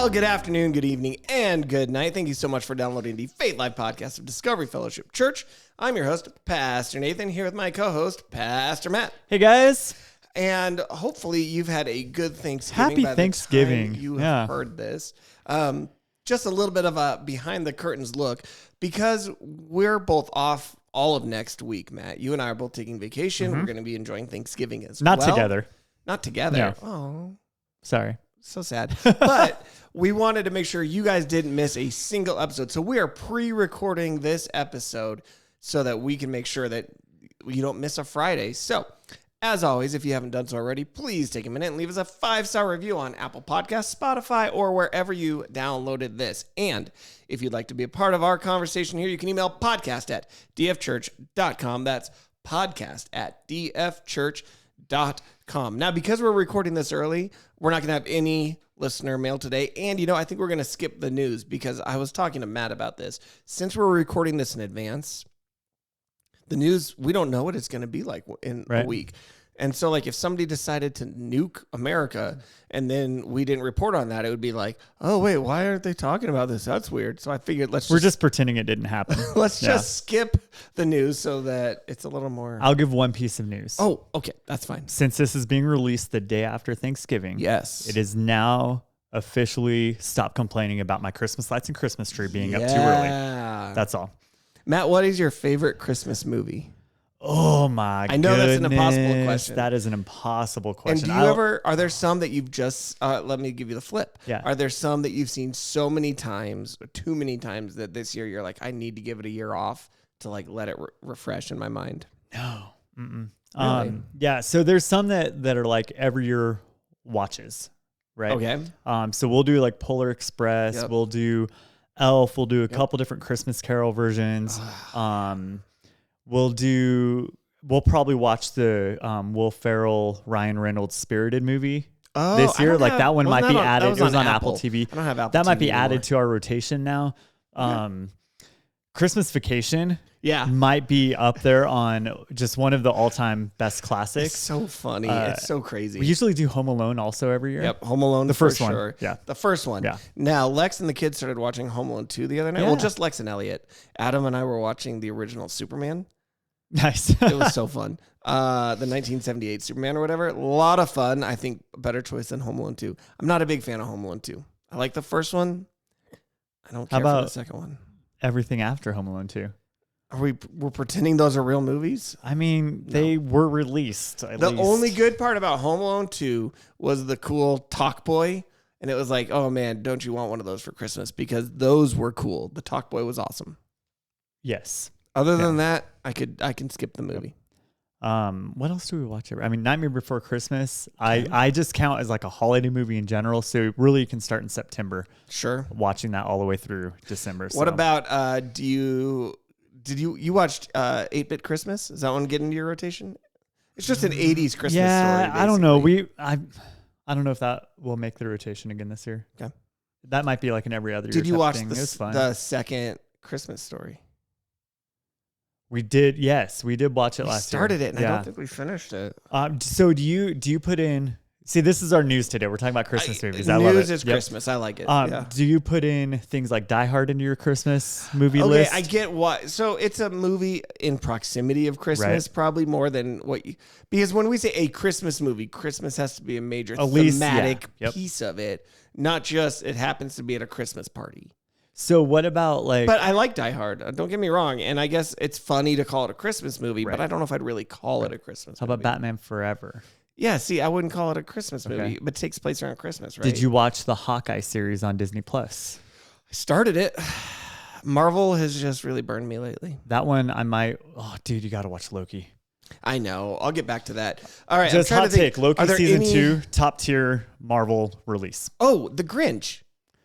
Well, good afternoon, good evening, and good night. Thank you so much for downloading the Faith Life podcast of Discovery Fellowship Church. I'm your host, Pastor Nathan, here with my co-host, Pastor Matt. Hey, guys. And hopefully you've had a good Thanksgiving. Happy Thanksgiving. You have heard this. Just a little bit of a behind the curtains look, because we're both off all of next week, Matt. You and I are both taking vacation. We're going to be enjoying Thanksgiving as well. Not together. Not together. No. Oh, sorry. So sad. But we wanted to make sure you guys didn't miss a single episode. So we are pre-recording this episode so that we can make sure that you don't miss a Friday. So as always, if you haven't done so already, please take a minute and leave us a 5-star review on Apple Podcasts, Spotify, or wherever you downloaded this. And if you'd like to be a part of our conversation here, you can email podcast@dfchurch.com. That's podcast@dfchurch.com. Now, because we're recording this early, we're not going to have any listener mail today. And, I think we're going to skip the news, because I was talking to Matt about this. Since we're recording this in advance, the news, we don't know what it's going to be like in a week. And so, if somebody decided to nuke America and then we didn't report on that, it would be like, oh, wait, why aren't they talking about this? That's weird. So I figured we're just pretending it didn't happen. Let's just skip the news so that it's a little more. I'll give one piece of news. Oh, okay. That's fine. Since this is being released the day after Thanksgiving. Yes. It is now officially stop complaining about my Christmas lights and Christmas tree being up too early. That's all. Matt, what is your favorite Christmas movie? Oh my goodness. I know that's an impossible question. That is an impossible question. And are there some that you've just, let me give you the flip. Yeah. Are there some that you've seen so many times, or too many times, that this year you're like, I need to give it a year off to let it refresh in my mind? No. Mm-mm. Really? Yeah. So there's some that are like every year watches, right? Okay. So we'll do like Polar Express. Yep. We'll do Elf. We'll do a couple different Christmas Carol versions. We'll probably watch the Will Ferrell, Ryan Reynolds Spirited movie this year. That one might be added. It was on Apple TV. I don't have Apple That might TV be anymore. added to our rotation now. Christmas Vacation might be up there on just one of the all-time best classics. It's so funny. It's so crazy. We usually do Home Alone also every year. Yep, Home Alone, the first one. Sure. Yeah, the first one. Yeah. Now, Lex and the kids started watching Home Alone 2 the other night. Yeah. Well, just Lex and Elliot. Adam and I were watching the original Superman. Nice. It was so fun. The 1978 Superman or whatever. A lot of fun. I think better choice than Home Alone 2. I'm not a big fan of Home Alone 2. I like the first one. I don't care for the second one. Everything after Home Alone 2. We're pretending those are real movies? I mean, they were released. The only good part about Home Alone 2 was the cool Talk Boy. And it was like, oh man, don't you want one of those for Christmas? Because those were cool. The Talk Boy was awesome. Yes. Other than that, I can skip the movie. What else do we watch? Nightmare Before Christmas. I just count as like a holiday movie in general. So really, you can start in September. Sure. Watching that all the way through December. What about? You watched 8-Bit Christmas? Is that one getting into your rotation? It's just an 80s Christmas story. Yeah, I don't know. I don't know if that will make the rotation again this year. Okay. That might be like an every other year. Did you watch thing. the second Christmas Story? We did. Yes, we did watch it last year. We started it, and I don't think we finished it. So do you put in? See, this is our news today. We're talking about Christmas movies. I love it. News is Christmas. I like it. Do you put in things like Die Hard into your Christmas movie list? Okay, I get what. So it's a movie in proximity of Christmas, probably more than what you. Because when we say a Christmas movie, Christmas has to be a major thematic piece of it, not just it happens to be at a Christmas party. So what about But I like Die Hard. Don't get me wrong, and I guess it's funny to call it a Christmas movie, but I don't know if I'd really call it a Christmas movie. How about Batman Forever? Yeah, see, I wouldn't call it a Christmas movie, but it takes place around Christmas, right? Did you watch the Hawkeye series on Disney Plus? I started it. Marvel has just really burned me lately. That one I might. Oh, dude, you got to watch Loki. I know. I'll get back to that. All right. Just hot take. Loki season 2, top tier Marvel release. Oh, The Grinch.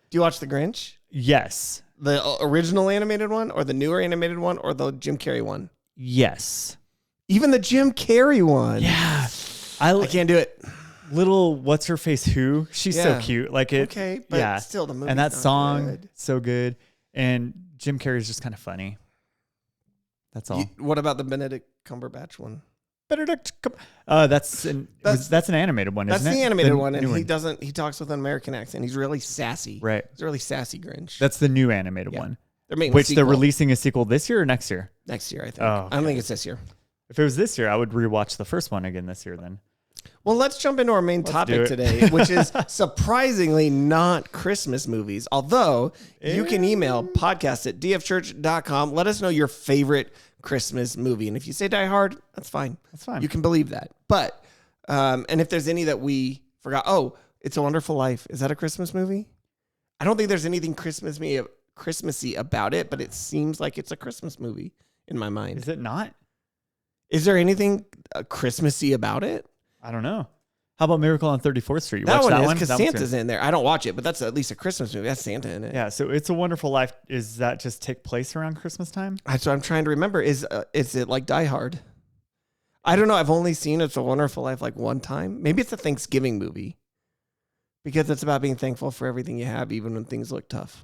Do you watch The Grinch? Yes. The original animated one, or the newer animated one, or the Jim Carrey one? Yes. Even the Jim Carrey one. Yeah. I can't do it. Little what's her face who? She's so cute. Like it. Okay, but still the movie. And that song good. So good. And Jim Carrey's just kind of funny. That's all. What about the Benedict Cumberbatch one? Benedict. That's an animated one, That's isn't it? the animated The one, and new he talks with an American accent. He's really sassy. Right. He's a really sassy Grinch. That's the new animated one. They're making Which a they're sequel releasing a sequel this year or next year? next year, I think. Oh, I don't think it's this year. If it was this year, I would rewatch the first one again this year then. Well, let's jump into our main topic today, which is surprisingly not Christmas movies. Although you can email podcast@dfchurch.com. Let us know your favorite Christmas movie. And if you say Die Hard, that's fine. That's fine. You can believe that. But, and if there's any that we forgot, It's a Wonderful Life. Is that a Christmas movie? I don't think there's anything Christmassy about it, but it seems like it's a Christmas movie in my mind. Is it not? Is there anything Christmassy about it? I don't know. How about Miracle on 34th Street? You That watch one that is one? because That one's Santa's good. in there. I don't watch it, but that's at least a Christmas movie. That's Santa in it. Yeah, so It's a Wonderful Life. Is that just take place around Christmas time? So I'm trying to remember. Is it like Die Hard? I don't know. I've only seen It's a Wonderful Life like one time. Maybe it's a Thanksgiving movie because it's about being thankful for everything you have, even when things look tough.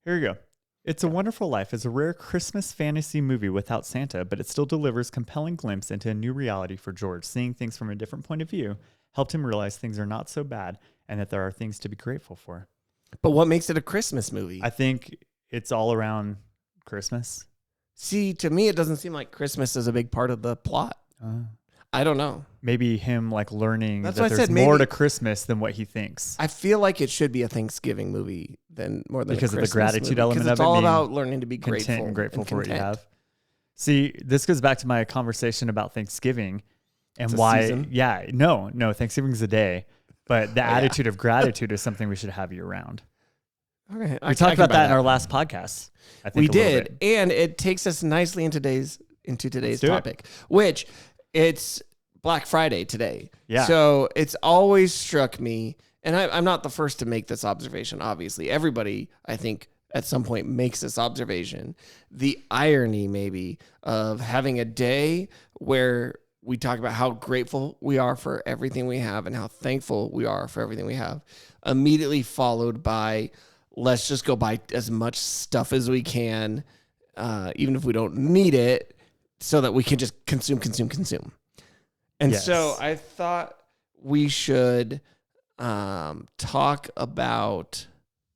Here you go. It's a Wonderful Life is a rare Christmas fantasy movie without Santa, but it still delivers compelling glimpse into a new reality for George. Seeing things from a different point of view helped him realize things are not so bad and that there are things to be grateful for. But what makes it a Christmas movie? I think it's all around Christmas. See, to me, it doesn't seem like Christmas is a big part of the plot. I don't know. Maybe him like learning That's that why I there's said more maybe- to Christmas than what he thinks. I feel like it should be a Thanksgiving movie than more than Because a of the Christmas gratitude movie, element 'cause of it's it all being about learning to be grateful content and grateful for what you content. have. See, this goes back to my conversation about Thanksgiving and It's a why. season? Yeah, no, Thanksgiving's a day, but the yeah. attitude of gratitude is something we should have year round. Okay, We talked about that in our last podcast. I think We a little did, bit. and it takes us nicely into today's do it. topic, which it's Black Friday today. Yeah. So it's always struck me, and I'm not the first to make this observation. Obviously, everybody I think at some point makes this observation. The irony, maybe, of having a day where we talk about how grateful we are for everything we have and how thankful we are for everything we have, immediately followed by let's just go buy as much stuff as we can, even if we don't need it, so that we can just consume. And Yes. so I thought we should talk about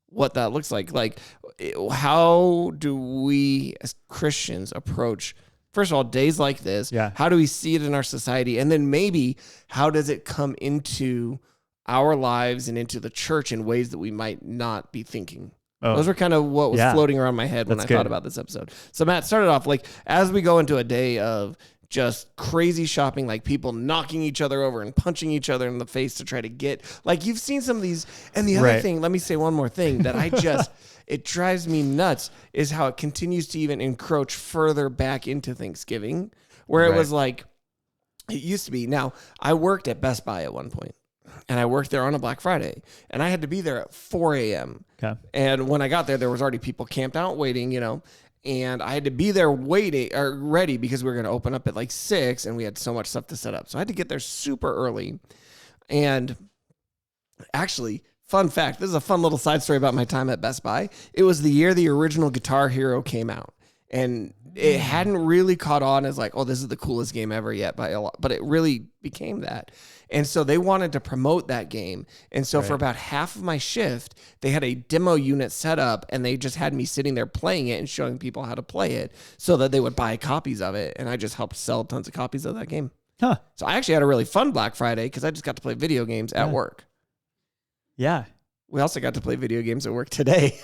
what that looks like. Like, how do we as Christians approach, first of all, days like this? Yeah. How do we see it in our society? And then maybe how does it come into our lives and into the church in ways that we might not be thinking? Oh, Those were kind of what was yeah. floating around my head when That's I thought good. about this episode. So Matt, started off like, as we go into a day of just crazy shopping, like people knocking each other over and punching each other in the face to try to get, like, you've seen some of these. And the other Right. thing, let me say one more thing that I just, it drives me nuts, is how it continues to even encroach further back into Thanksgiving, where it Right. was like, it used to be. Now, I worked at Best Buy at one point, and I worked there on a Black Friday, and I had to be there at 4 a.m. Okay. And when I got there was already people camped out waiting, and I had to be there waiting or ready because we were going to open up at like 6 and we had so much stuff to set up. So I had to get there super early. And actually, fun fact, this is a fun little side story about my time at Best Buy. It was the year the original Guitar Hero came out. And it hadn't really caught on as like, oh, this is the coolest game ever yet by a lot, but it really became that. And so they wanted to promote that game. And so for about half of my shift, they had a demo unit set up and they just had me sitting there playing it and showing people how to play it so that they would buy copies of it. And I just helped sell tons of copies of that game. Huh. So I actually had a really fun Black Friday because I just got to play video games at work. Yeah. We also got to play video games at work today.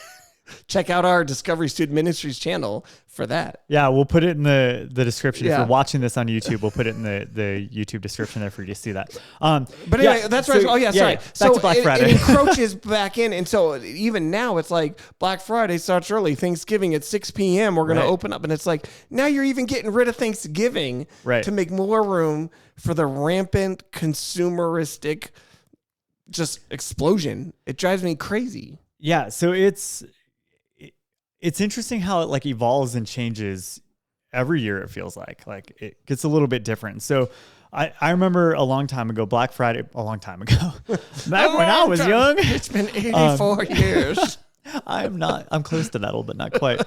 Check out our Discovery Student Ministries channel for that. Yeah, we'll put it in the description. If Yeah. you're watching this on YouTube, we'll put it in the YouTube description there for you to see that. But anyway, that's right. Oh, yeah, sorry. Back So to Black it Friday. encroaches back in. And so even now it's like Black Friday starts early. Thanksgiving at 6 p.m. We're going to Right. open up. And it's like, now you're even getting rid of Thanksgiving Right. to make more room for the rampant consumeristic just explosion. It drives me crazy. Yeah, so it's interesting how it like evolves and changes every year. It feels like it gets a little bit different. So I remember a long time ago, Black Friday, a long time ago, back when I was young. It's been 84 years. I'm close to that a little bit, not quite.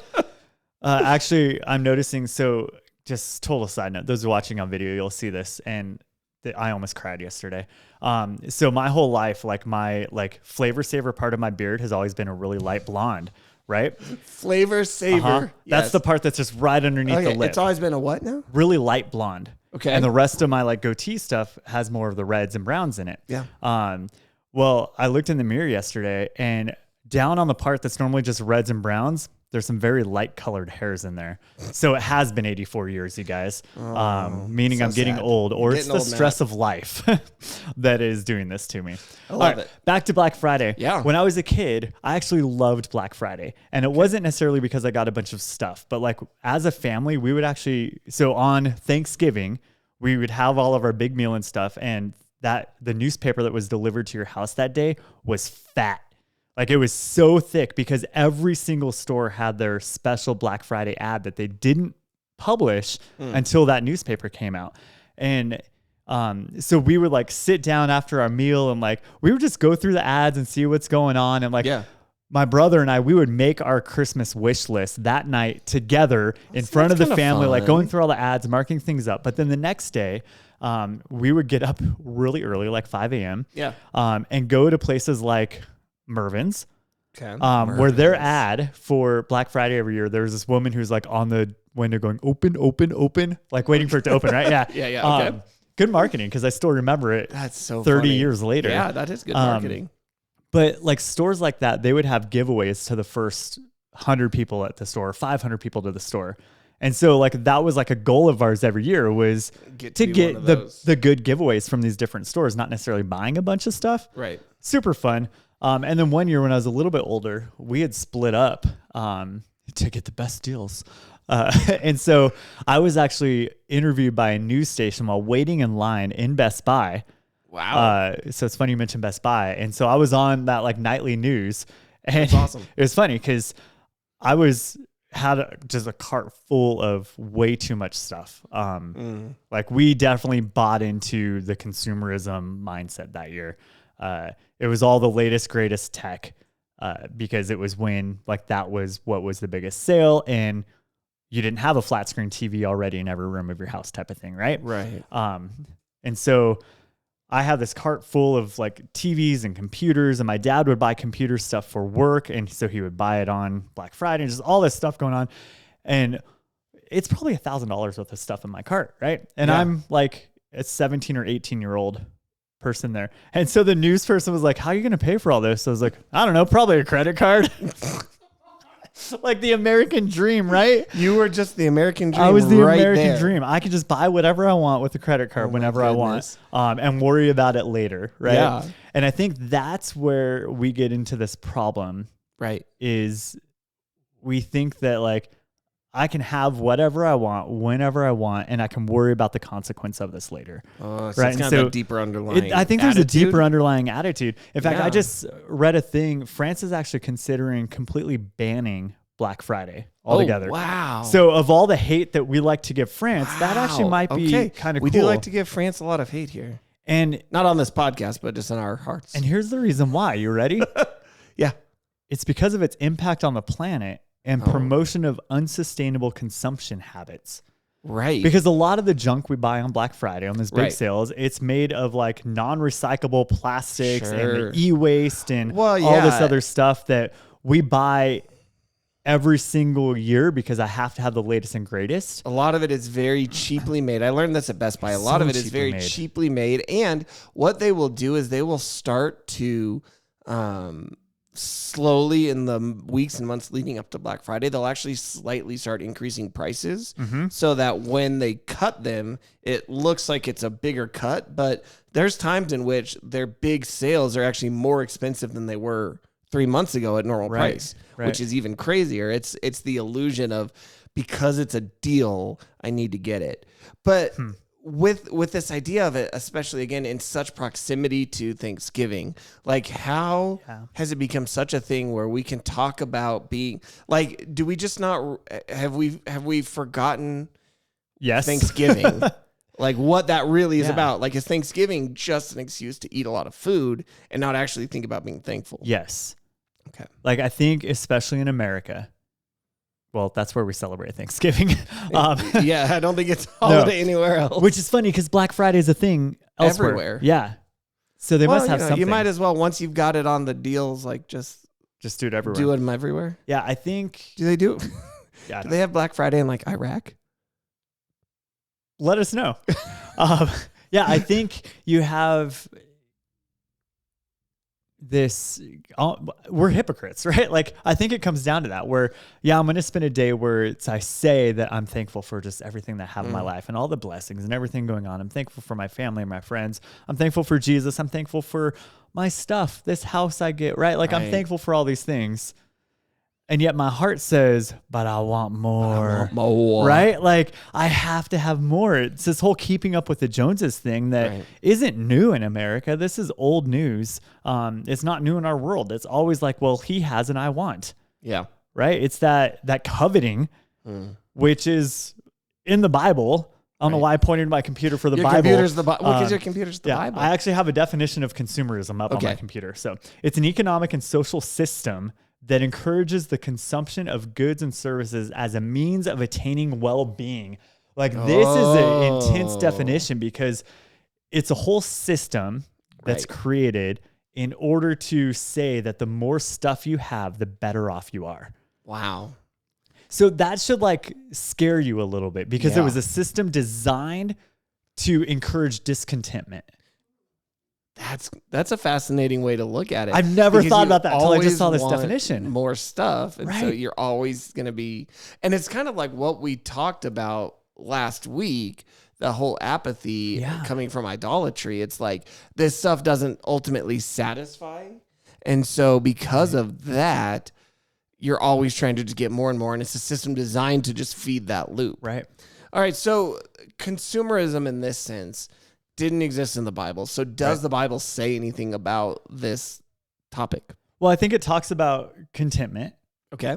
Actually, I'm noticing. So just total side note. Those watching on video, you'll see this, and I almost cried yesterday. So my whole life, like my flavor saver part of my beard has always been a really light blonde, right? Flavor saver. That's the part that's just right underneath the lip. It's always been a what now? Really light blonde. Okay. And the rest of my like goatee stuff has more of the reds and browns in it. Yeah. Well, I looked in the mirror yesterday, and down on the part that's normally just reds and browns, there's some very light colored hairs in there. So it has been 84 years, you guys, meaning I'm getting sad. old, or You're it's getting the old, stress of life that is doing this to me. I love it. Back to Black Friday. Yeah. When I was a kid, I actually loved Black Friday. And it wasn't necessarily because I got a bunch of stuff, but like as a family, we would actually, so on Thanksgiving, we would have all of our big meal and stuff. And the newspaper that was delivered to your house that day was fat. Like it was so thick because every single store had their special Black Friday ad that they didn't publish until that newspaper came out. And so we would like sit down after our meal and like we would just go through the ads and see what's going on. And like my brother and I, we would make our Christmas wish list that night together in front of the family, like going through all the ads, marking things up. But then the next day, we would get up really early, like 5 a.m. And go to places like Mervin's, where their ad for Black Friday every year, there's this woman who's like on the window going, open, open, open, like waiting for it to open, right? Yeah. Okay. Good marketing, because I still remember it. That's so 30 funny. years later. Yeah, that is good marketing. But like stores like that, they would have giveaways to the first 100 people at the store, 500 people to the store. And so like that was like a goal of ours every year, was to get the good giveaways from these different stores, not necessarily buying a bunch of stuff. Right. Super fun. And then one year when I was a little bit older, we had split up to get the best deals. And so I was actually interviewed by a news station while waiting in line in Best Buy. Wow. So it's funny you mentioned Best Buy. And so I was on that like nightly news. And That's awesome. It was funny because I had just a cart full of way too much stuff. Like we definitely bought into the consumerism mindset that year. It was all the latest, greatest tech, because it was when like that was what was the biggest sale, and you didn't have a flat screen TV already in every room of your house type of thing, right? Right. And so I had this cart full of like TVs and computers, and my dad would buy computer stuff for work, and so he would buy it on Black Friday, and just all this stuff going on, and it's probably $1,000 worth of stuff in my cart, right? And I'm like a 17 or 18-year-old person there. And so the news person was like, how are you going to pay for all this? So I was like, I don't know, probably a credit card. Like the American dream, right? You were just the American dream. I was the right American there. dream. I could just buy whatever I want with a credit card whenever I want, and worry about it later, right? Yeah. And I think that's where we get into this problem, right? Is we think that like I can have whatever I want, whenever I want, and I can worry about the consequence of this later. So right? It's kind of a deeper underlying I think there's a deeper underlying attitude. In fact, I just read a thing. France is actually considering completely banning Black Friday altogether. Oh, wow. So of all the hate that we like to give France, that actually might be kind of cool. We do like to give France a lot of hate here. And not on this podcast, but just in our hearts. And here's the reason why. You ready? Yeah. It's because of its impact on the planet and promotion of unsustainable consumption habits. Right. Because a lot of the junk we buy on Black Friday, on these big sales, it's made of like non-recyclable plastics and the e-waste and all this other stuff that we buy every single year because I have to have the latest and greatest. A lot of it is very cheaply made. I learned this at Best Buy. A lot of it is very cheaply made. And what they will do is they will start to slowly in the weeks and months leading up to Black Friday, they'll actually slightly start increasing prices so that when they cut them, it looks like it's a bigger cut. But there's times in which their big sales are actually more expensive than they were 3 months ago at normal price, which is even crazier. It's the illusion of, because it's a deal, I need to get it. But with this idea of it, especially again in such proximity to Thanksgiving, like how has it become such a thing where we can talk about being like, do we just not have we forgotten Thanksgiving? Like what that really is about. Like, is Thanksgiving just an excuse to eat a lot of food and not actually think about being thankful? Yes. Okay. Like I think especially in America, well, that's where we celebrate Thanksgiving. Yeah, I don't think it's holiday anywhere else. Which is funny because Black Friday is a thing elsewhere. Everywhere. Yeah. So they must have something. You might as well, once you've got it on the deals, like just do it everywhere. Do them everywhere. Yeah, I think. Do they do? Yeah. Do they have Black Friday in like Iraq? Let us know. Yeah, I think you have this. We're hypocrites, right? Like, I think it comes down to that. Where, yeah, I'm going to spend a day where I say that I'm thankful for just everything that I have in my life and all the blessings and everything going on. I'm thankful for my family and my friends. I'm thankful for Jesus. I'm thankful for my stuff, this house I get, right? Like, I'm thankful for all these things. And yet my heart says, but I want more. Right? Like, I have to have more. It's this whole keeping up with the Joneses thing that isn't new in America. This is old news. It's not new in our world. It's always like, well, he has and I want. Yeah. Right? It's that coveting, which is in the Bible. I don't know why I pointed to my computer for the Bible. Computer's the Bible. Because your computer's the Bible. I actually have a definition of consumerism up on my computer. So it's an economic and social system that encourages the consumption of goods and services as a means of attaining well-being. Like, this is an intense definition because it's a whole system that's created in order to say that the more stuff you have, the better off you are. Wow. So that should like scare you a little bit because it was a system designed to encourage discontentment. That's a fascinating way to look at it. I've never thought about that until I just saw this definition. More stuff. And so you're always going to be, and it's kind of like what we talked about last week, the whole apathy coming from idolatry. It's like this stuff doesn't ultimately satisfy. And so because of that, you're always trying to just get more and more. And it's a system designed to just feed that loop. Right. All right. So consumerism in this sense didn't exist in the Bible. So does the Bible say anything about this topic? Well, I think it talks about contentment. Okay.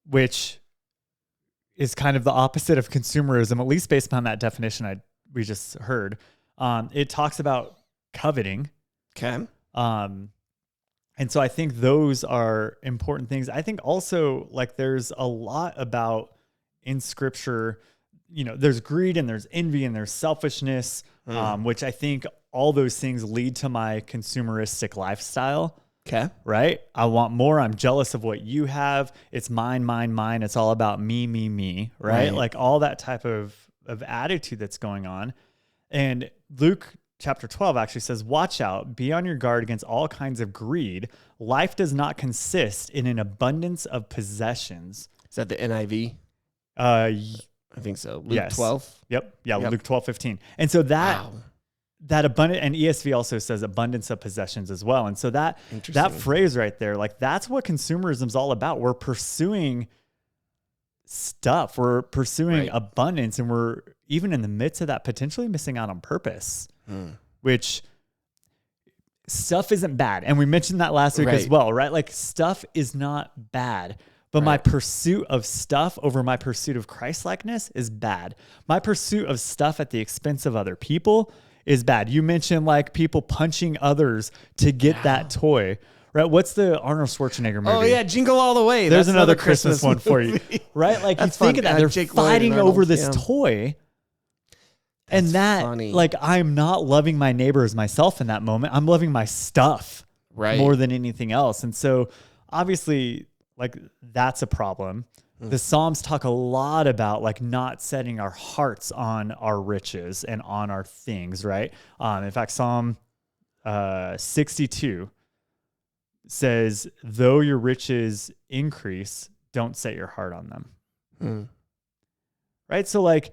Which is kind of the opposite of consumerism, at least based upon that definition we just heard. It talks about coveting. Okay. And so I think those are important things. I think also like there's a lot about in scripture, there's greed and there's envy and there's selfishness, which I think all those things lead to my consumeristic lifestyle. Okay. Right? I want more. I'm jealous of what you have. It's mine, mine, mine. It's all about me, me, me. Right? Like all that type of attitude that's going on. And Luke chapter 12 actually says, watch out, be on your guard against all kinds of greed. Life does not consist in an abundance of possessions. Is that the NIV? I think so. Luke 12? Yep. Luke 12:15. And so that abundant, and ESV also says abundance of possessions as well. And so that phrase right there, like that's what consumerism is all about. We're pursuing stuff. We're pursuing abundance, and we're even in the midst of that potentially missing out on purpose, which stuff isn't bad. And we mentioned that last week as well, right? Like stuff is not bad, but my pursuit of stuff over my pursuit of Christ-likeness is bad. My pursuit of stuff at the expense of other people is bad. You mentioned like people punching others to get that toy. Right? What's the Arnold Schwarzenegger movie? Oh, yeah, Jingle All the Way. There's another Christmas one for you. Right? Like you think of that. They're fighting over this toy. And that, like, I'm not loving my neighbor as myself in that moment. I'm loving my stuff more than anything else. And so, obviously, like, that's a problem. The Psalms talk a lot about, like, not setting our hearts on our riches and on our things, right? In fact, Psalm 62 says, though your riches increase, don't set your heart on them. Right? So, like,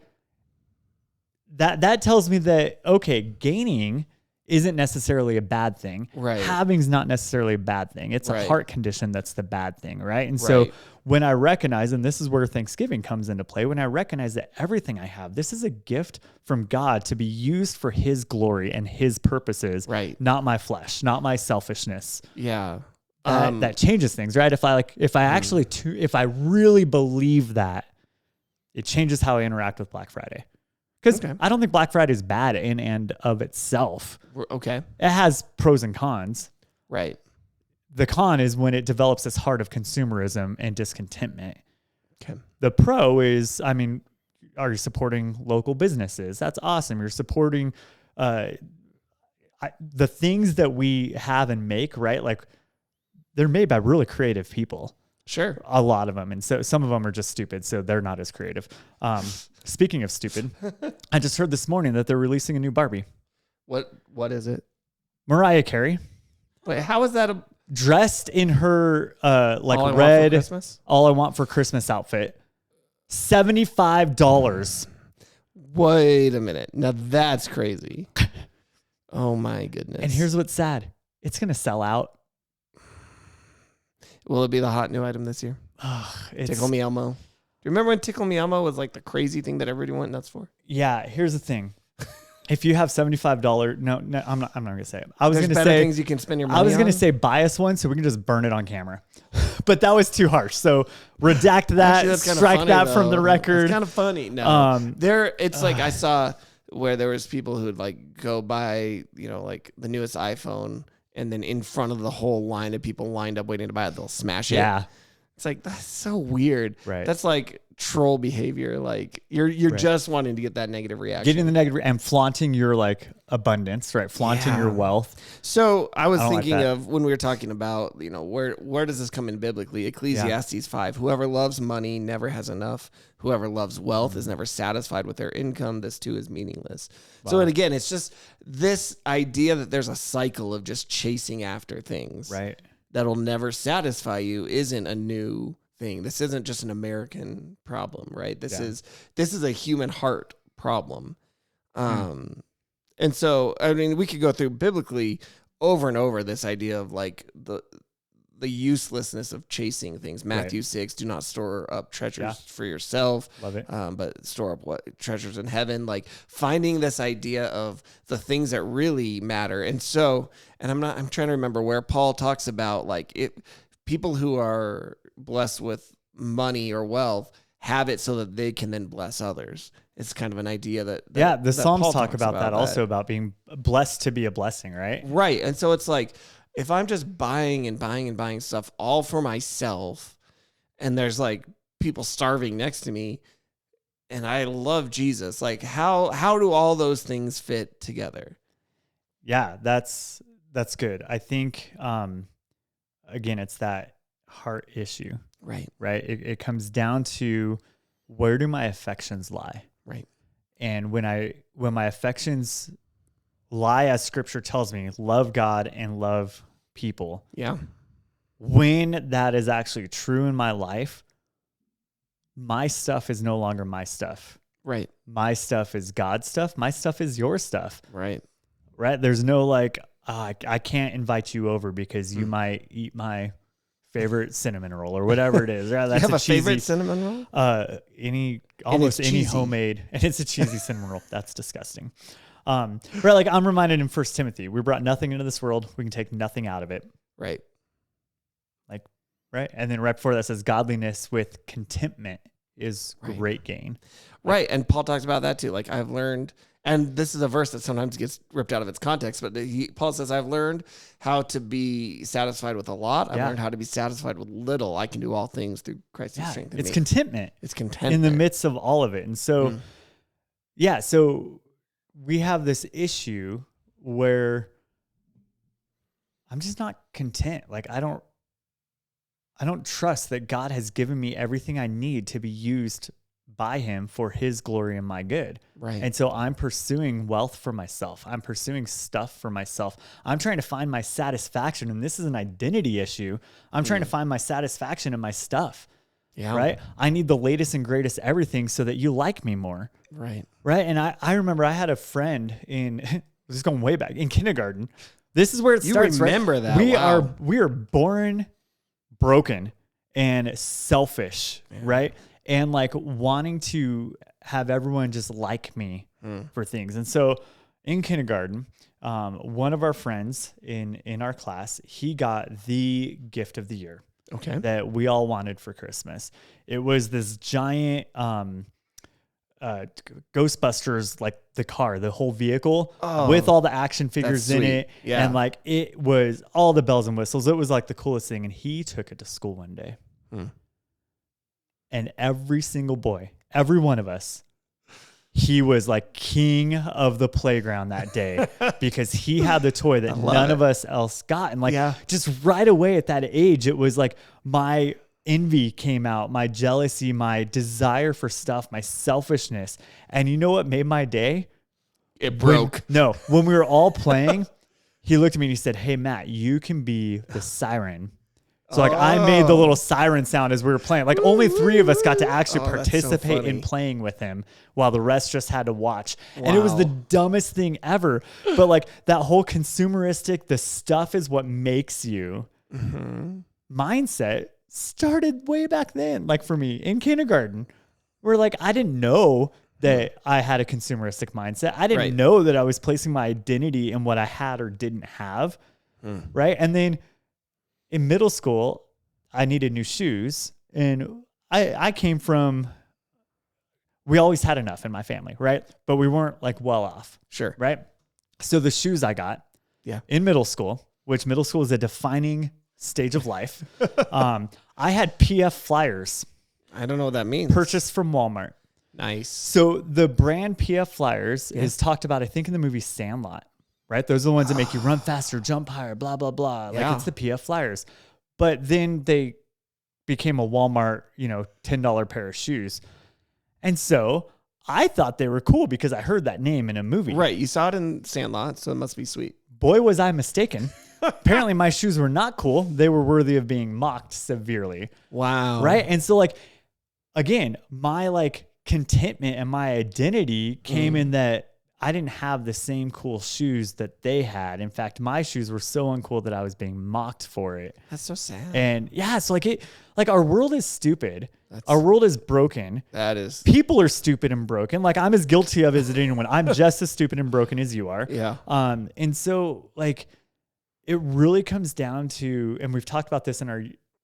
that tells me that, okay, gaining isn't necessarily a bad thing. Having's not necessarily a bad thing. It's a heart condition that's the bad thing, right? And so when I recognize, and this is where Thanksgiving comes into play, when I recognize that everything I have, this is a gift from God to be used for his glory and his purposes, not my flesh, not my selfishness. That changes things, right? If I really believe that, it changes how I interact with Black Friday. Because I don't think Black Friday is bad in and of itself. It has pros and cons. The con is when it develops this heart of consumerism and discontentment. Okay. The pro is, I mean, are you supporting local businesses? That's awesome. You're supporting the things that we have and make, right? Like they're made by really creative people. Sure. A lot of them. And so some of them are just stupid, so they're not as creative. Speaking of stupid, I just heard this morning that they're releasing a new Barbie. What is it? Mariah Carey. Wait, how is that dressed in her like All I Want for red Christmas? All I Want for Christmas outfit. $75. Wait a minute. Now that's crazy. Oh my goodness. And here's what's sad. It's going to sell out. Will it be the hot new item this year? Tickle Me Elmo. Do you remember when Tickle Me Elmo was like the crazy thing that everybody went nuts for? Yeah, here's the thing. If you have $75, no, I'm not gonna say it. I was There's gonna better say things you can spend your money on. I was gonna say buy us one so we can just burn it on camera, but that was too harsh. So redact that, Actually, that's kinda strike funny, that from though. the record. It's kind of funny. No, it's like I saw where there was people who would like go buy, like the newest iPhone, and then in front of the whole line of people lined up waiting to buy it, they'll smash it. Yeah, it's like that's so weird. Right. That's like troll behavior. Like you're Right. just wanting to get that negative reaction. getting the negative and flaunting your like abundance, right? Flaunting your wealth. So I was I don't like thinking that. of when we were talking about, where does this come in biblically? Ecclesiastes 5. Whoever loves money never has enough. Whoever loves wealth is never satisfied with their income. This too is meaningless. So, and again, it's just this idea that there's a cycle of just chasing after things Right. that'll never satisfy you isn't a new thing. This isn't just an American problem, right? This is a human heart problem. And so, I mean, we could go through biblically over and over this idea of like the uselessness of chasing things. Matthew 6, do not store up treasures for yourself. Love it. But store up treasures in heaven, like finding this idea of the things that really matter. And so, I'm trying to remember where Paul talks about like people who are blessed with money or wealth have it so that they can then bless others. It's kind of an idea that the Psalms Paul talk talks about that also, about being blessed to be a blessing, right? Right. And so it's like, if I'm just buying and buying and buying stuff all for myself, and there's like people starving next to me, and I love Jesus, like how do all those things fit together? Yeah, that's good. I think, again, it's that heart issue, Right. right? It comes down to, where do my affections lie? Right. And when my affections lie, as scripture tells me, love God and love people. Yeah. When that is actually true in my life, my stuff is no longer my stuff. Right. My stuff is God's stuff. My stuff is your stuff. Right. Right. There's no like, I can't invite you over because you might eat my favorite cinnamon roll or whatever it is. Right? That's you have a cheesy, favorite cinnamon roll? Almost any cheesy. homemade, and it's a cheesy cinnamon roll. That's disgusting. Right, like I'm reminded in 1 Timothy, we brought nothing into this world. We can take nothing out of it. Right. Like, right. And then right before that says godliness with contentment is great gain. Right. And Paul talks about that too. Like I've learned, and this is a verse that sometimes gets ripped out of its context, but Paul says, I've learned how to be satisfied with a lot. I've learned how to be satisfied with little. I can do all things through Christ who strengthens me. It's contentment. It's contentment. In the midst of all of it. And so, so we have this issue where I'm just not content. Like I don't trust that God has given me everything I need to be used by him for his glory and my good. Right. And so I'm pursuing wealth for myself. I'm pursuing stuff for myself. I'm trying to find my satisfaction. And this is an identity issue. I'm trying to find my satisfaction in my stuff. Yeah. Right. I need the latest and greatest everything so that you like me more. Right. Right. And I remember I had a friend this is going way back in kindergarten. This is where it starts. Remember right? that. We are born broken and selfish. Right. And like wanting to have everyone just like me for things. And so in kindergarten, one of our friends in our class, he got the gift of the year. Okay. That we all wanted for Christmas. It was this giant Ghostbusters, like the car, the whole vehicle with all the action figures in it. Yeah. And like it was all the bells and whistles. It was like the coolest thing. And he took it to school one day. And every single boy, every one of us, he was like king of the playground that day because he had the toy that none of us else got. And like, just right away at that age, it was like my envy came out, my jealousy, my desire for stuff, my selfishness. And you know what made my day? It broke. When we were all playing, he looked at me and he said, "Hey, Matt, you can be the siren." So like I made the little siren sound as we were playing. Like only 3 of us got to actually participate in playing with him while the rest just had to watch. Wow. And it was the dumbest thing ever. But like that whole consumeristic, the stuff is what makes you mindset started way back then. Like for me in kindergarten, where like I didn't know that I had a consumeristic mindset. I didn't know that I was placing my identity in what I had or didn't have. Right. And then in middle school, I needed new shoes, and I came from, we always had enough in my family, right? But we weren't like well off. Sure. Right? So the shoes I got in middle school, which middle school is a defining stage of life, I had PF Flyers. I don't know what that means. Purchased from Walmart. Nice. So the brand PF Flyers is talked about, I think, in the movie Sandlot. Right? Those are the ones that make you run faster, jump higher, blah, blah, blah. Like it's the PF Flyers. But then they became a Walmart, $10 pair of shoes. And so I thought they were cool because I heard that name in a movie. Right. You saw it in Sandlot, so it must be sweet. Boy, was I mistaken. Apparently my shoes were not cool. They were worthy of being mocked severely. Wow. Right? And so like, again, my like contentment and my identity came in that I didn't have the same cool shoes that they had. In fact, my shoes were so uncool that I was being mocked for it. That's so sad. And so like our world is stupid. Our world is broken. That is. People are stupid and broken. Like I'm as guilty of it as anyone. I'm just as stupid and broken as you are. Yeah. And so like it really comes down to, and we've talked about this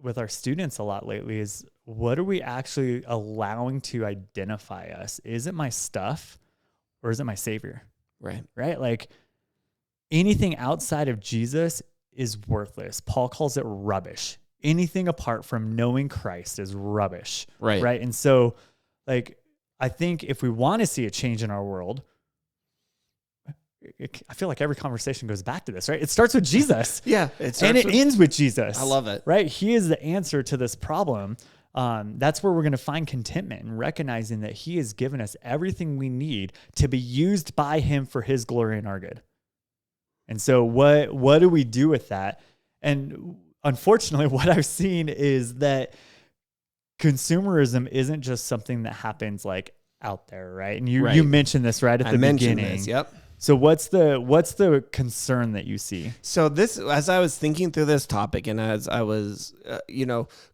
with our students a lot lately, is what are we actually allowing to identify us? Is it my stuff? Or is it my Savior? Right. Right? Like anything outside of Jesus is worthless. Paul calls it rubbish. Anything apart from knowing Christ is rubbish. Right. Right. And so like, I think if we want to see a change in our world, I feel like every conversation goes back to this, right? It starts with Jesus. And it ends with Jesus. I love it. Right? He is the answer to this problem. That's where we're going to find contentment and recognizing that he has given us everything we need to be used by him for his glory and our good. And so what do we do with that? And unfortunately, what I've seen is that consumerism isn't just something that happens like out there, right? And you mentioned this right at the beginning. Yep. So what's the concern that you see? So this, as I was thinking through this topic, and as I was,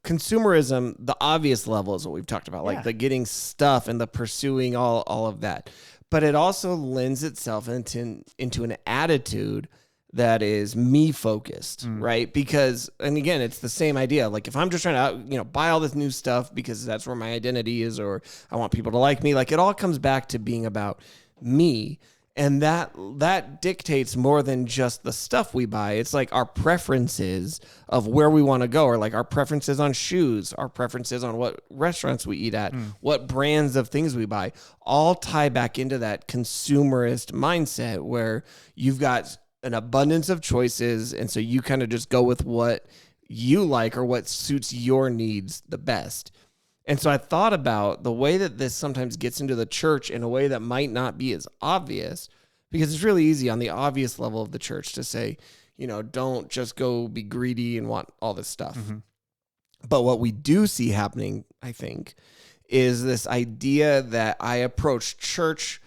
consumerism, the obvious level is what we've talked about, like the getting stuff and the pursuing all of that. But it also lends itself into an attitude that is me focused, right? Because, and again, it's the same idea. Like if I'm just trying to, buy all this new stuff because that's where my identity is, or I want people to like me, like it all comes back to being about me. And that dictates more than just the stuff we buy. It's like our preferences of where we want to go, or like our preferences on shoes, our preferences on what restaurants we eat at, what brands of things we buy, all tie back into that consumerist mindset where you've got an abundance of choices. And so you kind of just go with what you like or what suits your needs the best. And so I thought about the way that this sometimes gets into the church in a way that might not be as obvious, because it's really easy on the obvious level of the church to say, don't just go be greedy and want all this stuff. Mm-hmm. But what we do see happening, I think, is this idea that I approach church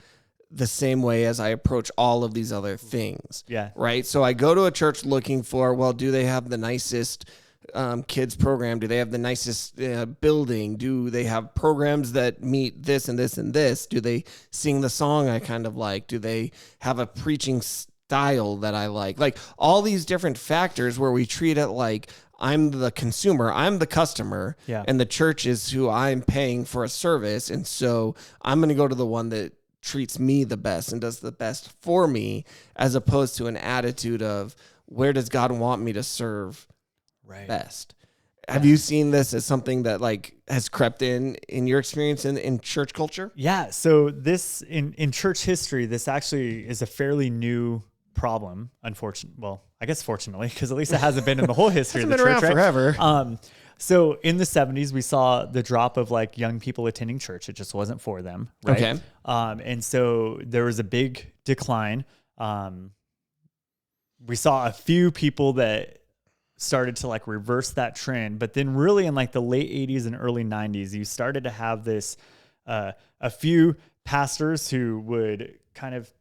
the same way as I approach all of these other things. Yeah. Right. So I go to a church looking for, well, do they have the nicest kids program? Do they have the nicest building? Do they have programs that meet this and this and this? Do they sing the song I kind of like? Do they have a preaching style that I like? Like all these different factors where we treat it like I'm the consumer, I'm the customer, and the church is who I'm paying for a service. And so I'm going to go to the one that treats me the best and does the best for me, as opposed to an attitude of where does God want me to serve best. Have you seen this as something that like has crept in your experience in church culture? Yeah. So this in church history, this actually is a fairly new problem. Unfortunately, well, I guess fortunately, because at least it hasn't been in the whole history of the Hasn't been church, around right? forever. So in the 70s, we saw the drop of like young people attending church. It just wasn't for them, right? Okay. And so there was a big decline. We saw a few people that started to like reverse that trend, but then really in like the late 80s and early 90s, you started to have this a few pastors who would kind of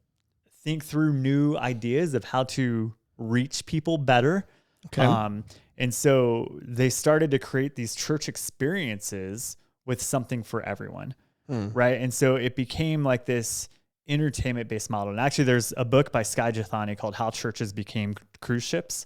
think through new ideas of how to reach people better. Okay. And so they started to create these church experiences with something for everyone. Right. And so it became like this entertainment based model. And actually there's a book by Skye Jethani called How Churches Became Cruise Ships.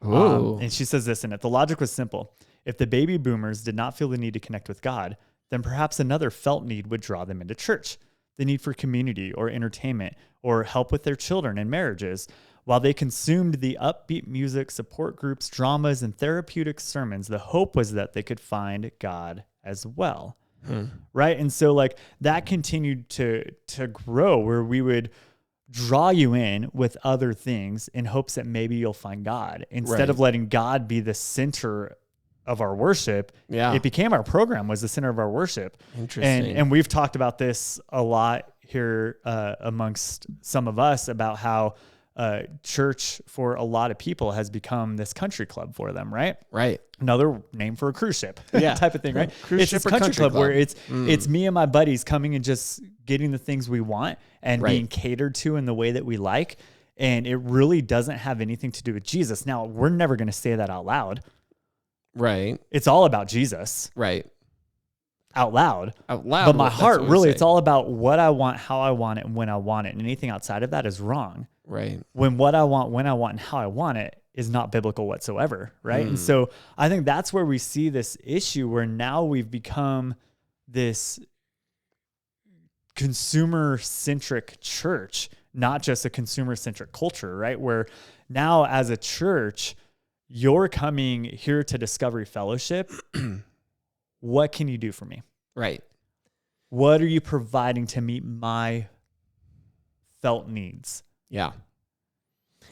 And she says this in it. The logic was simple. If the baby boomers did not feel the need to connect with God, then perhaps another felt need would draw them into church. The need for community or entertainment or help with their children and marriages. While they consumed the upbeat music, support groups, dramas, and therapeutic sermons, the hope was that they could find God as well. Right. And so like that continued to grow, where we would draw you in with other things in hopes that maybe you'll find God instead of letting God be the center of our worship. Yeah. It became our program was the center of our worship. Interesting. And we've talked about this a lot here amongst some of us about how church for a lot of people has become this country club for them, right? Right. Another name for a cruise ship type of thing, right? Cruise It's ship this or country club where club. it's me and my buddies coming and just getting the things we want and Right. being catered to in the way that we like. And it really doesn't have anything to do with Jesus. Now, we're never going to say that out loud. Right. It's all about Jesus Right. out loud. Out loud. But my that's heart, what we really, say. it's all about what I want, how I want it, and when I want it. And anything outside of that is wrong. Right. When what I want, when I want, and how I want it is not biblical whatsoever, right? And so I think that's where we see this issue where now we've become this consumer-centric church, not just a consumer-centric culture, right? Where now as a church, you're coming here to Discovery Fellowship. What can you do for me? Right. What are you providing to meet my felt needs? Yeah.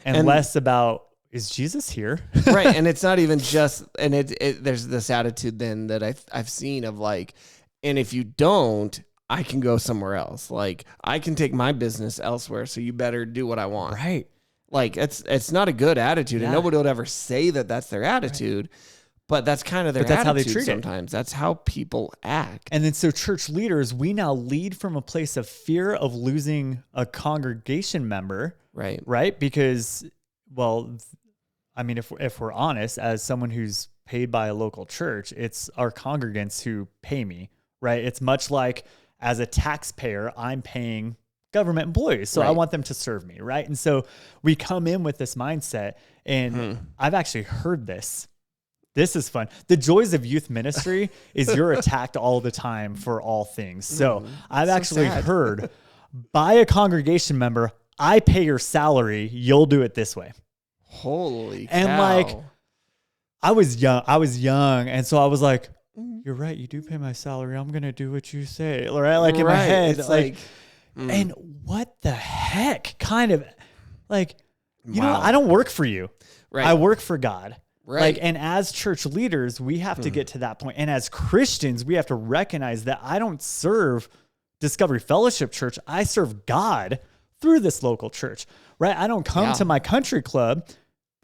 And less about, is Jesus here? Right. And it's not even just, and there's this attitude then that I've seen of like, and if you don't, I can go somewhere else. Like I can take my business elsewhere. So you better do what I want. Right. Like it's not a good attitude, and Yeah. nobody would ever say that that's their attitude, but that's kind of their But that's how they attitude treat it. sometimes. That's how people act. And then so church leaders, we now lead from a place of fear of losing a congregation member, Right. right? Because, well, I mean, if we're honest, as someone who's paid by a local church, it's our congregants who pay me, right? It's much like as a taxpayer, I'm paying government employees. So I Right. want them to serve me, right? And so we come in with this mindset, and I've actually heard this. This is fun. The joys of youth ministry is you're attacked all the time for all things. So I've so actually sad. heard by a congregation member, I pay your salary, you'll do it this way. Holy And cow. like, I was young. And so I was like, you're right. You do pay my salary. I'm going to do what you say. Right. Like in my Right, head, it's like, and what the heck kind of like, you know, Wow. I don't work for you. Right. I work for God. Right. Like, and as church leaders, we have to get to that point. And as Christians, we have to recognize that I don't serve Discovery Fellowship Church. I serve God through this local church, right? I don't come to my country club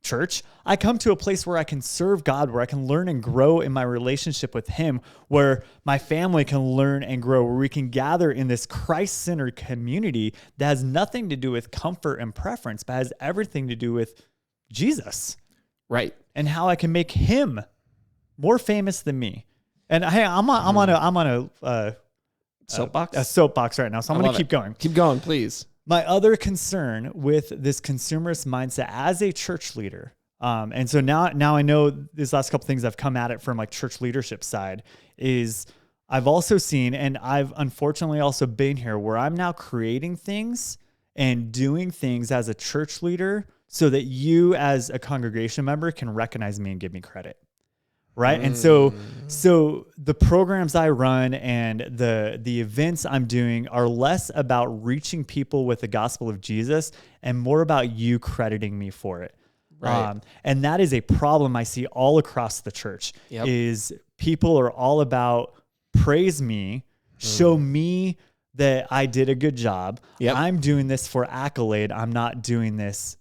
church. I come to a place where I can serve God, where I can learn and grow in my relationship with Him, where my family can learn and grow, where we can gather in this Christ-centered community that has nothing to do with comfort and preference, but has everything to do with Jesus. Right. And how I can make Him more famous than me. And hey, I'm on a Soapbox? a soapbox right now, so I'm going to keep going. Keep going, please. My other concern with this consumerist mindset as a church leader, and so now I know these last couple things I've come at it from like church leadership side, is I've also seen, and I've unfortunately also been here, where I'm now creating things and doing things as a church leader so that you as a congregation member can recognize me and give me credit. right? And so the programs I run and the events I'm doing are less about reaching people with the gospel of Jesus and more about you crediting me for it. Right. And that is a problem I see all across the church. Yep. Is people are all about praise me, show me that I did a good job. Yep. I'm doing this for accolade. I'm not doing this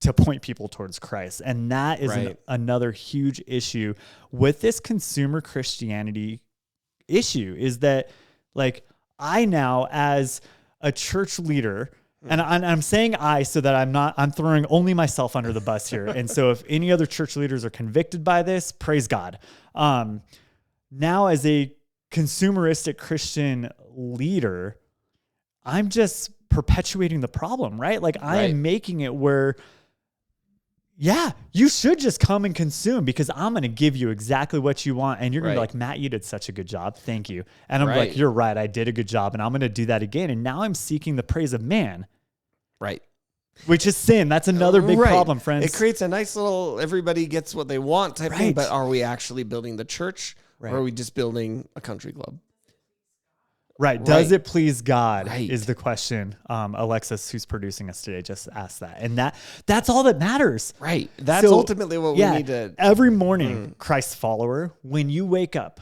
to point people towards Christ. And that is another huge issue with this consumer Christianity issue, is that like I now, as a church leader, and I'm saying I so that I'm throwing only myself under the bus here. And so if any other church leaders are convicted by this, praise God. Now as a consumeristic Christian leader, I'm just perpetuating the problem, right? Like I am making it where, yeah, you should just come and consume because I'm going to give you exactly what you want. And you're going to be like, Matt, you did such a good job. Thank you. And I'm like, you're right. I did a good job and I'm going to do that again. And now I'm seeking the praise of man. Right. Which is sin. That's another big problem, friends. It creates a nice little, everybody gets what they want type thing. But are we actually building the church or are we just building a country club? Right. Does it please God is the question. Alexis, who's producing us today, just asked that. And that's all that matters. Right. That's ultimately what we need to. Every morning, Christ follower, when you wake up,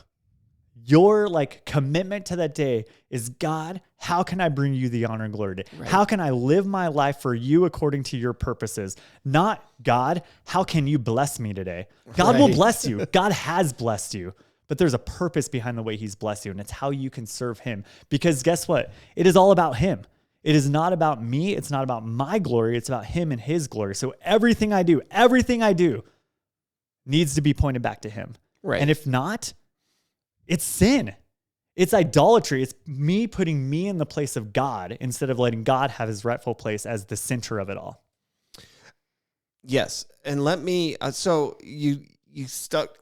your like commitment to that day is, God, how can I bring you the honor and glory today? How can I live my life for you according to your purposes? Not, God, how can you bless me today? God will bless you. God has blessed you. But there's a purpose behind the way he's blessed you, and it's how you can serve him. Because guess what? It is all about him. It is not about me. It's not about my glory. It's about him and his glory. So everything I do needs to be pointed back to him. Right. And if not, it's sin. It's idolatry. It's me putting me in the place of God instead of letting God have his rightful place as the center of it all. Yes. And let me,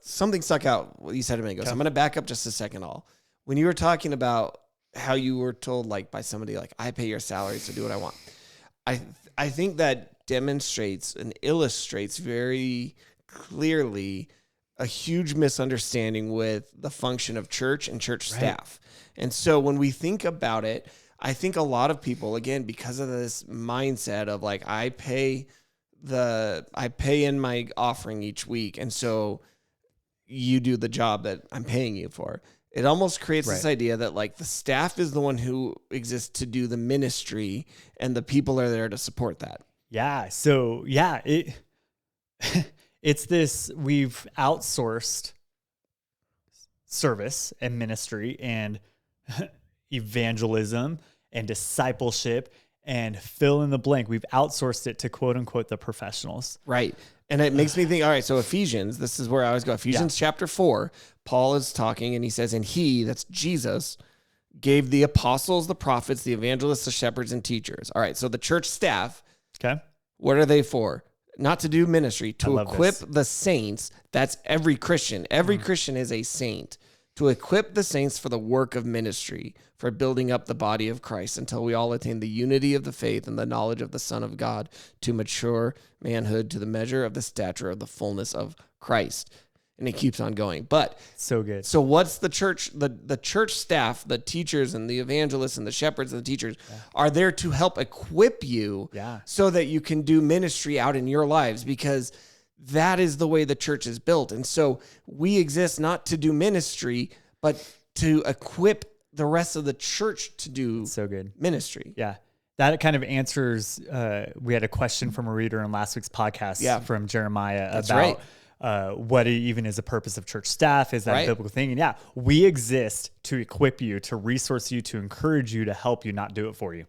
something stuck out what you said a minute ago. So I'm going to back up just a second. When you were talking about how you were told like by somebody like, I pay your salary, so do what I want. I think that demonstrates and illustrates very clearly a huge misunderstanding with the function of church and church staff. And so when we think about it, I think a lot of people, again, because of this mindset of like, I pay in my offering each week, and so you do the job that I'm paying you for. It almost creates this idea that like the staff is the one who exists to do the ministry and the people are there to support that. Yeah. So yeah, it's this, we've outsourced service and ministry and evangelism and discipleship and fill in the blank. We've outsourced it to quote unquote the professionals. Right. And it makes me think, all right, so Ephesians, this is where I always go. Ephesians chapter 4, Paul is talking and he says, and he, that's Jesus, gave the apostles, the prophets, the evangelists, the shepherds, and teachers. All right, so the church staff, what are they for? Not to do ministry, to equip the saints. That's every Christian. Every Christian is a saint. To equip the saints for the work of ministry, for building up the body of Christ until we all attain the unity of the faith and the knowledge of the Son of God, to mature manhood, to the measure of the stature of the fullness of Christ. And it keeps on going. But so good. So what's the church? The church staff, the teachers and the evangelists and the shepherds and the teachers are there to help equip you so that you can do ministry out in your lives, because that is the way the church is built. And so we exist not to do ministry, but to equip the rest of the church to do ministry. Yeah. That kind of answers, we had a question from a reader in last week's podcast from Jeremiah about what even is the purpose of church staff. Is that a biblical thing? And we exist to equip you, to resource you, to encourage you, to help you, not do it for you.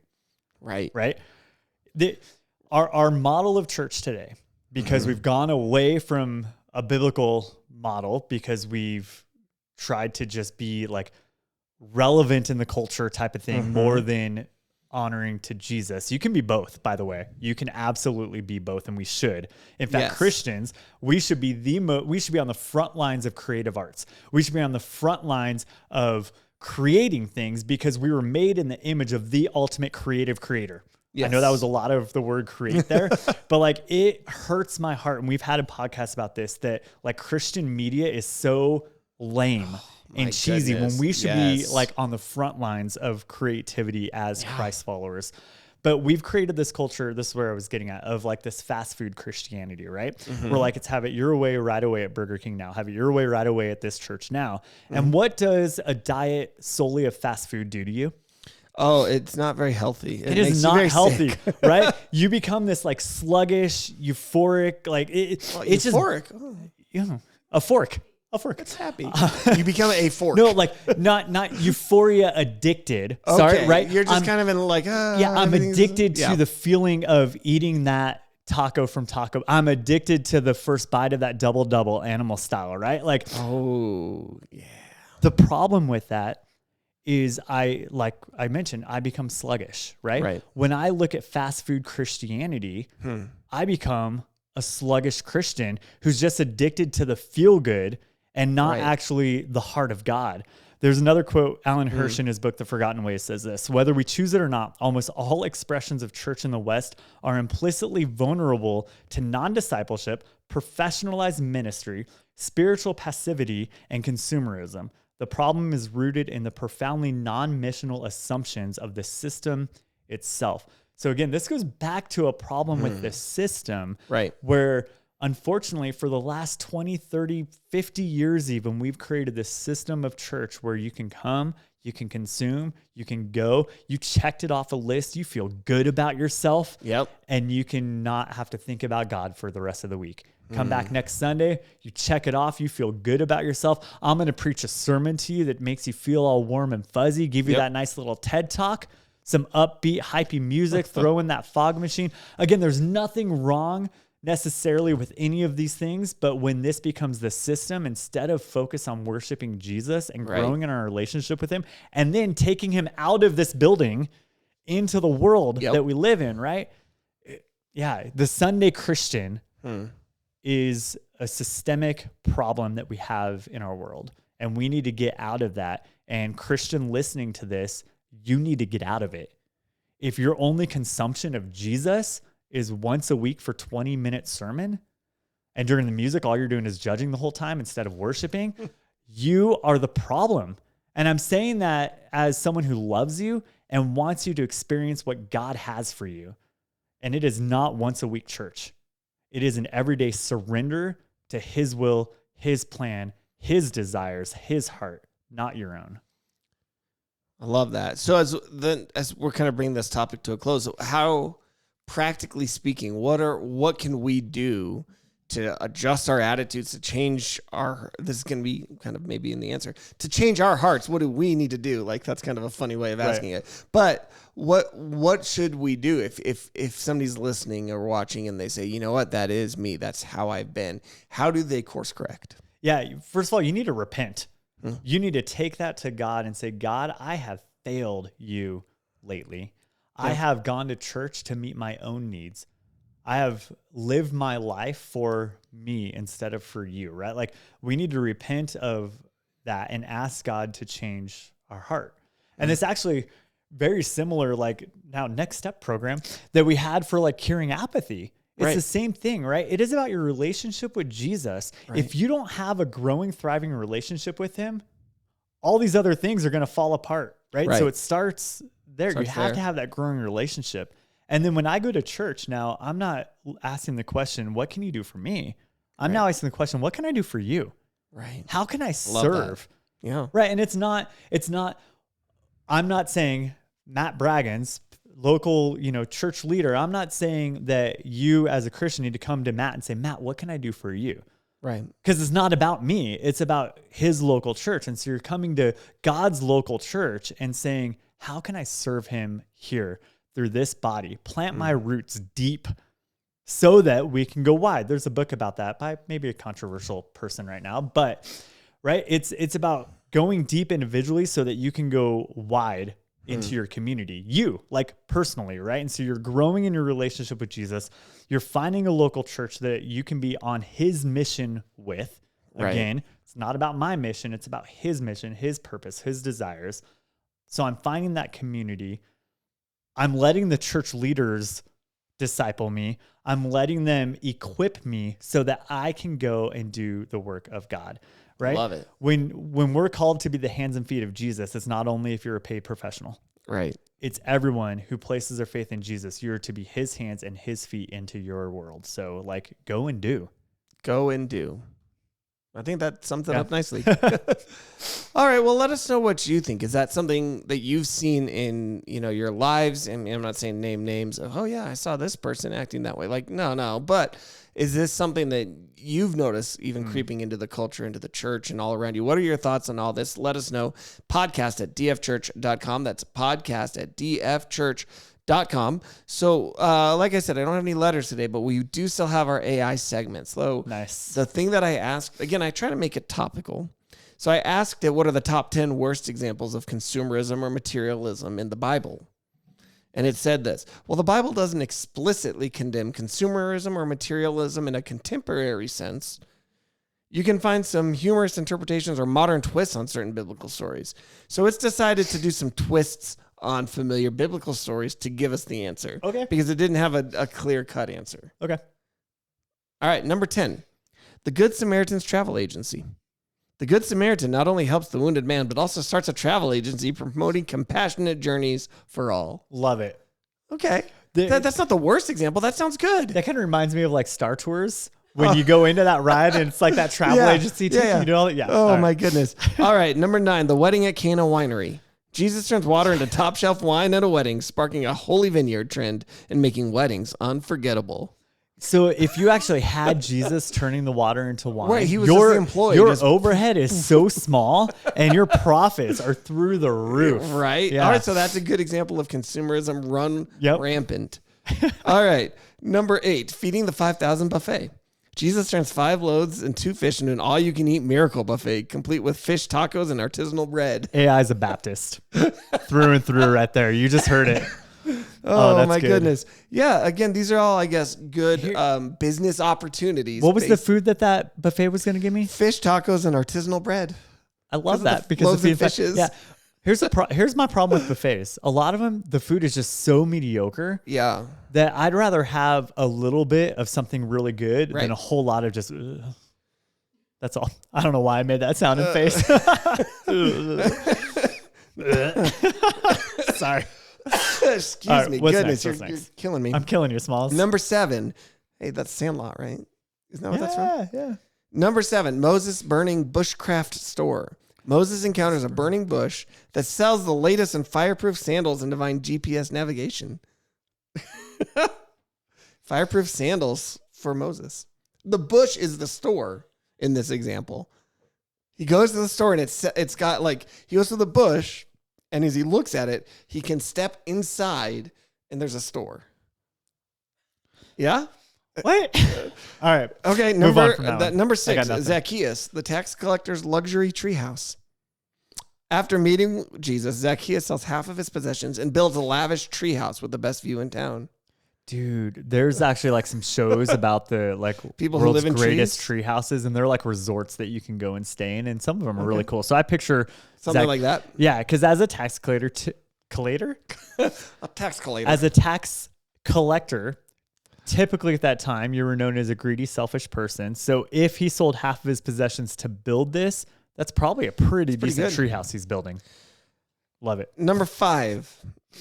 Right. Right. Our model of church today, because we've gone away from a biblical model, because we've tried to just be like relevant in the culture type of thing more than honoring to Jesus. You can be both, by the way. You can absolutely be both, and we should. In fact, Christians, we should be we should be on the front lines of creative arts. We should be on the front lines of creating things, because we were made in the image of the ultimate creative creator. I know that was a lot of the word create there, but like it hurts my heart. And we've had a podcast about this, that like Christian media is so lame and cheesy when we should be like on the front lines of creativity as Christ followers. But we've created this culture, this is where I was getting at, of like this fast food Christianity, right? Where like it's have it your way right away at Burger King now, have it your way right away at this church now. And what does a diet solely of fast food do to you? Oh, it's not very healthy. It is not healthy, right? You become this like sluggish, euphoric, like it's euphoric. Just a fork. A fork. It's happy. You become a fork. No, like not euphoria addicted. Okay. Sorry, right? You're just kind of in like, I'm addicted to the feeling of eating that taco from Taco. I'm addicted to the first bite of that double animal style, right? Like, oh yeah. The problem with that is like I mentioned, I become sluggish, right? Right. When I look at fast food Christianity, I become a sluggish Christian who's just addicted to the feel good and not actually the heart of God. There's another quote, Alan Hirsch in his book, The Forgotten Way, says this: whether we choose it or not, almost all expressions of church in the West are implicitly vulnerable to non-discipleship, professionalized ministry, spiritual passivity, and consumerism. The problem is rooted in the profoundly non-missional assumptions of the system itself. So again, this goes back to a problem with the system, right? Where unfortunately, for the last 20, 30, 50 years even, we've created this system of church where you can come, you can consume, you can go, you checked it off a list, you feel good about yourself, and you can not have to think about God for the rest of the week. Come back next Sunday, you check it off, you feel good about yourself. I'm going to preach a sermon to you that makes you feel all warm and fuzzy, give you that nice little TED Talk, some upbeat, hypey music, throw in that fog machine. Again, there's nothing wrong necessarily with any of these things, but when this becomes the system, instead of focus on worshiping Jesus and growing in our relationship with him, and then taking him out of this building into the world that we live in, right? Yeah, the Sunday Christian is a systemic problem that we have in our world, and we need to get out of that. And Christian listening to this, you need to get out of it. If your only consumption of Jesus is once a week for 20-minute sermon, and during the music, all you're doing is judging the whole time instead of worshiping, you are the problem. And I'm saying that as someone who loves you and wants you to experience what God has for you. And it is not once a week church. It is an everyday surrender to his will, his plan, his desires, his heart, not your own. I love that. So as we're kind of bringing this topic to a close, how, practically speaking, what can we do to adjust our attitudes, to change this is going to be kind of maybe in the answer, to change our hearts? What do we need to do? Like, that's kind of a funny way of asking it. But what should we do if somebody's listening or watching and they say, you know what, that is me, that's how I've been? How do they course correct? Yeah, first of all, you need to repent. You need to take that to God and say, God, I have failed you lately. I have gone to church to meet my own needs. I have lived my life for me instead of for you, right? Like, we need to repent of that and ask God to change our heart. And it's actually very similar, like now Next Step program that we had for like curing apathy. It's the same thing, right? It is about your relationship with Jesus. If you don't have a growing, thriving relationship with him, all these other things are going to fall apart, right? So it starts there. You have to have that growing relationship. And then when I go to church now, I'm not asking the question, what can you do for me? I'm now asking the question, what can I do for you? Right. How can I serve? Yeah. Right. And it's not, I'm not saying Matt Braggins, local, church leader, I'm not saying that you as a Christian need to come to Matt and say, Matt, what can I do for you? Right. Because it's not about me. It's about his local church. And so you're coming to God's local church and saying, how can I serve him here through this body? Plant my roots deep so that we can go wide. There's a book about that by maybe a controversial person right now, but right. It's about going deep individually so that you can go wide into your community, you like personally, right? And so you're growing in your relationship with Jesus. You're finding a local church that you can be on his mission with. Again, it's not about my mission. It's about his mission, his purpose, his desires. So I'm finding that community. I'm letting the church leaders disciple me. I'm letting them equip me so that I can go and do the work of God. Right? Love it. When we're called to be the hands and feet of Jesus, it's not only if you're a paid professional. Right. It's everyone who places their faith in Jesus. You're to be his hands and his feet into your world. So like, go and do. Go and do. I think that sums it up nicely. All right. Well, let us know what you think. Is that something that you've seen in, your lives? And I'm not saying name names of, oh yeah, I saw this person acting that way. Like, no. But is this something that you've noticed even creeping into the culture, into the church and all around you? What are your thoughts on all this? Let us know. Podcast@dfchurch.com. That's podcast@dfchurch.com. So, like I said, I don't have any letters today, but we do still have our AI segments. So Nice. the thing that I asked, again, I try to make it topical. So I asked it, what are the top 10 worst examples of consumerism or materialism in the Bible? And it said this: well, the Bible doesn't explicitly condemn consumerism or materialism in a contemporary sense. You can find some humorous interpretations or modern twists on certain biblical stories. So it's decided to do some twists on familiar biblical stories to give us the answer. Okay. Because it didn't have a clear-cut answer. Okay. All right, number 10, the Good Samaritan's Travel Agency. The Good Samaritan not only helps the wounded man, but also starts a travel agency promoting compassionate journeys for all. Love it. Okay. That's not the worst example. That sounds good. That kind of reminds me of like Star Tours when you go into that ride and it's like that travel agency taking you to all that. Yeah. Oh, my goodness. All right. Number 9, the wedding at Cana Winery. Jesus turns water into top shelf wine at a wedding, sparking a holy vineyard trend and making weddings unforgettable. So if you actually had Jesus turning the water into wine, right, he was just the employee. Your overhead is so small and your profits are through the roof. Right? Yeah. All right, so that's a good example of consumerism run rampant. All right, number 8, feeding the 5,000 buffet. Jesus turns 5 loaves and 2 fish into an all-you-can-eat miracle buffet, complete with fish tacos and artisanal bread. AI is a Baptist. Through and through right there. You just heard it. Oh my goodness. Yeah, again, these are all, I guess, good business opportunities. What was the food that buffet was going to give me? Fish tacos and artisanal bread. I love that because loaves the and fishes. Yeah. Here's my problem with buffets. A lot of them, the food is just so mediocre. Yeah. That I'd rather have a little bit of something really good than a whole lot of just. That's all. I don't know why I made that sound and face. Sorry. Excuse me. Goodness, you're killing me. I'm killing you, Smalls. Number 7. Hey, that's Sandlot, right? Isn't that what that's from? Yeah. Number 7, Moses burning bushcraft store. Moses encounters a burning bush that sells the latest in fireproof sandals and divine GPS navigation. Fireproof sandals for Moses. The bush is the store in this example. He goes to the store and it's got like, he goes to the bush, and as he looks at it, he can step inside and there's a store. Yeah? What? All right. Okay, number 6, Zacchaeus, the tax collector's luxury treehouse. After meeting Jesus, Zacchaeus sells half of his possessions and builds a lavish treehouse with the best view in town. Dude, there's actually like some shows about the like people world's who live in greatest tree houses, and they're like resorts that you can go and stay in, and some of them are really cool. So I picture something like that. Yeah, because as a tax collector, a tax collector, as a tax collector, typically at that time you were known as a greedy, selfish person. So if he sold half of his possessions to build this, that's probably a pretty decent tree house he's building. Love it. Number 5,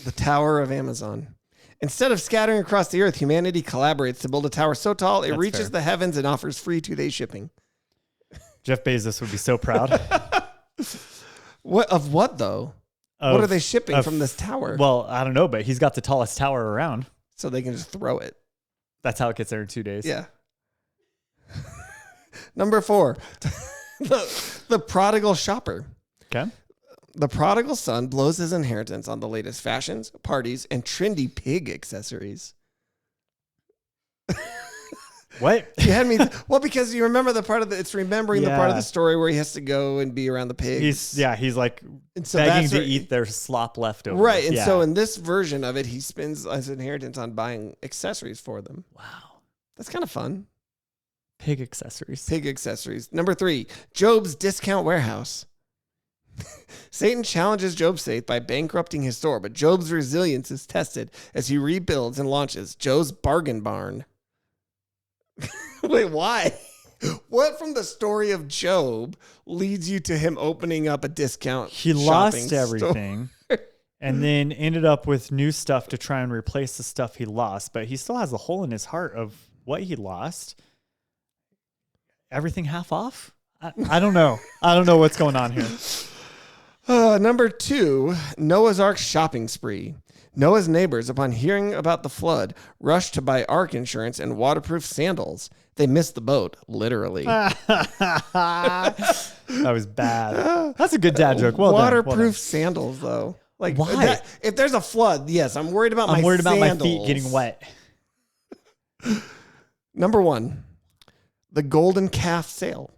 the Tower of Amazon. Instead of scattering across the earth, humanity collaborates to build a tower so tall it reaches the heavens and offers free 2-day shipping. Jeff Bezos would be so proud. What though? What are they shipping from this tower? Well, I don't know, but he's got the tallest tower around. So they can just throw it. That's how it gets there in 2 days. Yeah. Number 4, the prodigal shopper. Okay. The prodigal son blows his inheritance on the latest fashions, parties, and trendy pig accessories. What? You had me. Well, because you remember the part of it's remembering the part of the story where he has to go and be around the pigs. He's like begging to eat their slop leftovers. Right. And so in this version of it, he spends his inheritance on buying accessories for them. Wow. That's kind of fun. Pig accessories. Pig accessories. Number 3, Job's discount warehouse. Satan challenges Job's faith by bankrupting his store, but Job's resilience is tested as he rebuilds and launches Joe's Bargain Barn. Wait, why? What from the story of Job leads you to him opening up a discount? He lost everything and then ended up with new stuff to try and replace the stuff he lost, but he still has a hole in his heart of what he lost. Everything half off? I don't know. I don't know what's going on here. Number 2, Noah's Ark shopping spree. Noah's neighbors, upon hearing about the flood, rushed to buy ark insurance and waterproof sandals. They missed the boat, literally. That was bad. That's a good dad joke. Well waterproof sandals, though. Like, why? If there's a flood, yes, I'm worried about my feet getting wet. Number 1, the golden calf sale.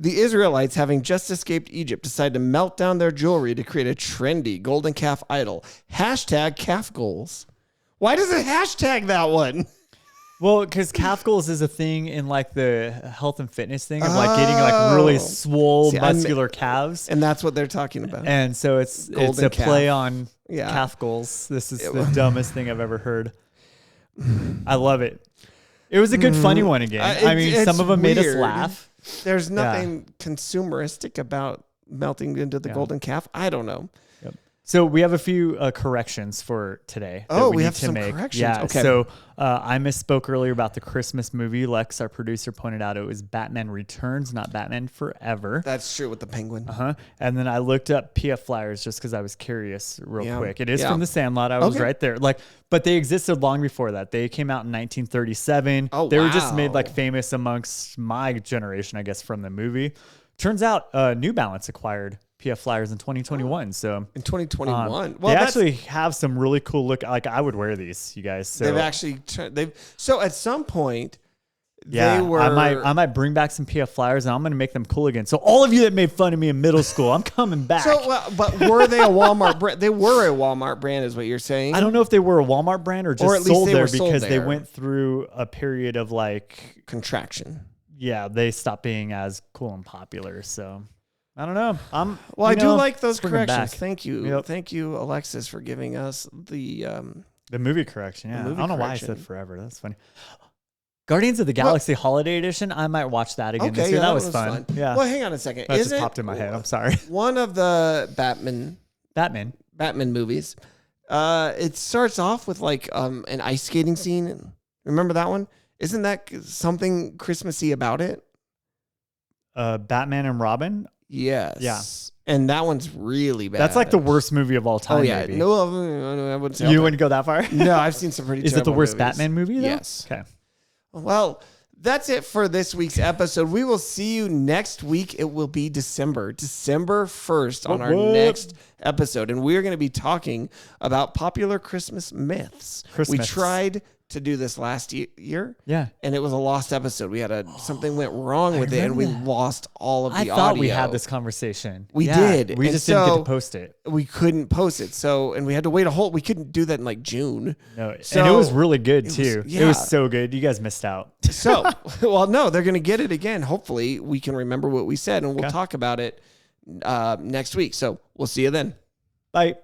The Israelites, having just escaped Egypt, decided to melt down their jewelry to create a trendy golden calf idol. Hashtag calf goals. Why does it hashtag that one? Well, because calf goals is a thing in like the health and fitness thing of like getting like really swole, muscular calves. And that's what they're talking about. And so it's a play on calf goals. This is the dumbest thing I've ever heard. I love it. It was a good funny one again. I mean, some of them made us laugh. There's nothing consumeristic about melting into the golden calf. I don't know. Yep. So we have a few corrections for today. Oh, we have some corrections. Yeah. Okay. So I misspoke earlier about the Christmas movie. Lex, our producer, pointed out it was Batman Returns, not Batman Forever. That's true with the penguin. And then I looked up PF Flyers just because I was curious real quick. It is from The Sandlot. I was right there. But they existed long before that. They came out in 1937. Oh, they were just made like famous amongst my generation, I guess, from the movie. Turns out New Balance acquired PF Flyers in 2021. So in 2021, they actually have some really cool look. Like I would wear these, you guys. So so at some point, they were. I might bring back some PF Flyers and I'm going to make them cool again. So all of you that made fun of me in middle school, I'm coming back. But were they a Walmart brand? They were a Walmart brand, is what you're saying. I don't know if they were a Walmart brand or just at least sold they there were sold because there. they went through a period of like contraction. Yeah, they stopped being as cool and popular. So I don't know. I do like those corrections. Back. Thank you. Thank you, Alexis, for giving us the movie correction. Yeah. I don't know why I said forever. That's funny. Guardians of the Galaxy Holiday Edition. I might watch that again this year. That was fun. Yeah. Well, hang on a second. That just popped in my head. I'm sorry. One of the Batman movies. It starts off with like an ice skating scene. Remember that one? Isn't that something Christmassy about it? Batman and Robin. Yes. Yeah. And that one's really bad. That's like the worst movie of all time. Oh yeah. Maybe. No, I wouldn't say you wouldn't go that far. No, I've seen some pretty. Is it the worst movies. Batman movie? Though? Yes. Okay. Well, that's it for this week's episode. We will see you next week. It will be December 1st on our next episode. And we're going to be talking about popular Christmas myths. We tried to do this last year. Yeah. And it was a lost episode. We had something went wrong with it and we lost all of the audio. I thought we had this conversation. We did. We just didn't get to post it. We couldn't post it. And we had to wait we couldn't do that in like June. No. And it was really good too. It was so good. You guys missed out. No, they're going to get it again. Hopefully we can remember what we said and we'll talk about it next week. So we'll see you then. Bye.